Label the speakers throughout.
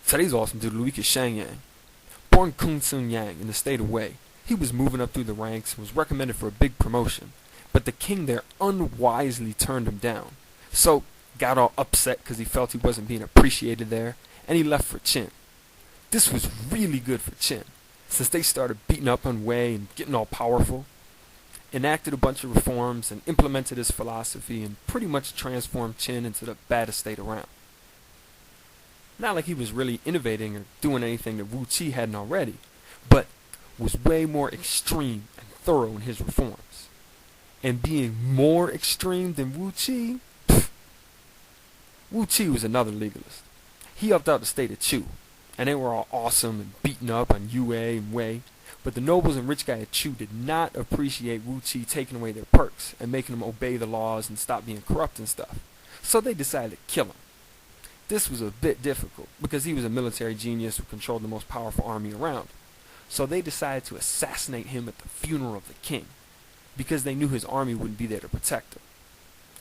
Speaker 1: Today's awesome dude Luike Shangyang. Born Kung Sun Yang in the state of Wei, he was moving up through the ranks and was recommended for a big promotion, but the king there unwisely turned him down. So, got all upset because he felt he wasn't being appreciated there, and he left for Qin. This was really good for Qin, since they started beating up on Wei and getting all powerful, enacted a bunch of reforms and implemented his philosophy and pretty much transformed Qin into the baddest state around. Not like he was really innovating or doing anything that Wu Qi hadn't already, but was way more extreme and thorough in his reforms. And being more extreme than Wu Qi, Wu Qi was another legalist. He helped out the state of Chu, and they were all awesome and beaten up on Yue and Wei, but the nobles and rich guy of Chu did not appreciate Wu Qi taking away their perks and making them obey the laws and stop being corrupt and stuff. So they decided to kill him. This was a bit difficult because he was a military genius who controlled the most powerful army around. So they decided to assassinate him at the funeral of the king because they knew his army wouldn't be there to protect him.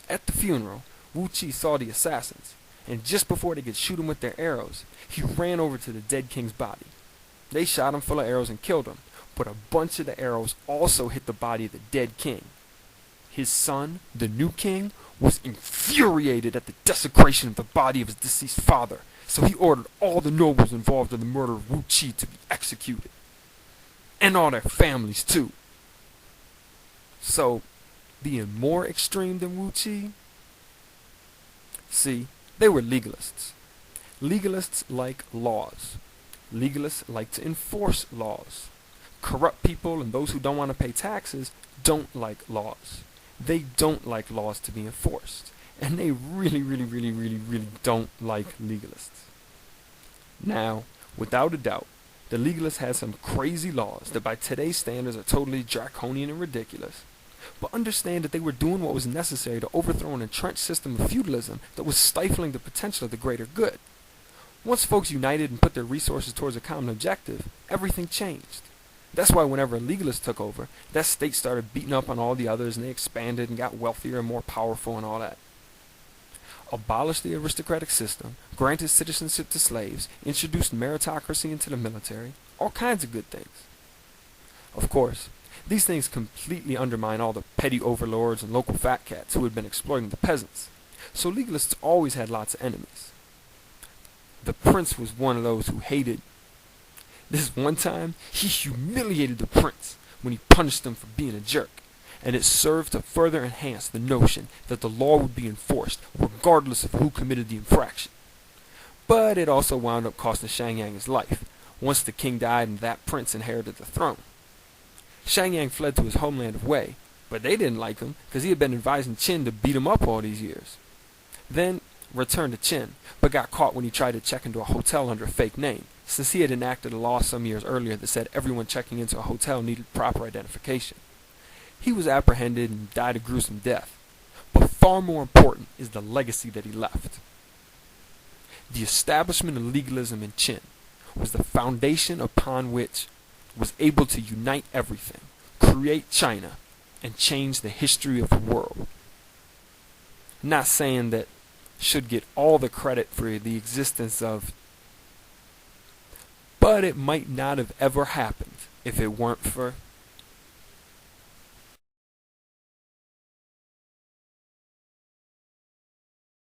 Speaker 1: At the funeral, Wu Qi saw the assassins, and just before they could shoot him with their arrows, he ran over to the dead king's body. They shot him full of arrows and killed him, but a bunch of the arrows also hit the body of the dead king. His son, the new king, was infuriated at the desecration of the body of his deceased father, so he ordered all the nobles involved in the murder of Wu Qi to be executed. And all their families, too. So, being more extreme than Wu Qi? See, they were legalists. Legalists like laws. Legalists like to enforce laws. Corrupt people and those who don't want to pay taxes don't like laws. They don't like laws to be enforced. And they really don't like legalists. Now, without a doubt, the legalists had some crazy laws that by today's standards are totally draconian and ridiculous. But understand that they were doing what was necessary to overthrow an entrenched system of feudalism that was stifling the potential of the greater good. Once folks united and put their resources towards a common objective, everything changed. That's why whenever a legalist took over, that state started beating up on all the others and they expanded and got wealthier and more powerful and all that. Abolished the aristocratic system, granted citizenship to slaves, introduced meritocracy into the military, all kinds of good things. Of course, these things completely undermine all the petty overlords and local fat cats who had been exploiting the peasants, so legalists always had lots of enemies. The prince was one of those who hated. This one time, he humiliated the prince when he punished him for being a jerk, and it served to further enhance the notion that the law would be enforced regardless of who committed the infraction. But it also wound up costing Shangyang his life, once the king died and that prince inherited the throne. Shangyang fled to his homeland of Wei, but they didn't like him because he had been advising Qin to beat him up all these years. Then returned to Qin, but got caught when he tried to check into a hotel under a fake name, since he had enacted a law some years earlier that said everyone checking into a hotel needed proper identification. He was apprehended and died a gruesome death, but far more important is the legacy that he left. The establishment of legalism in Qin was the foundation upon which was able to unite everything, create China, and change the history of the world. Not saying that should get all the credit for the existence of, but it might not have ever happened if it weren't for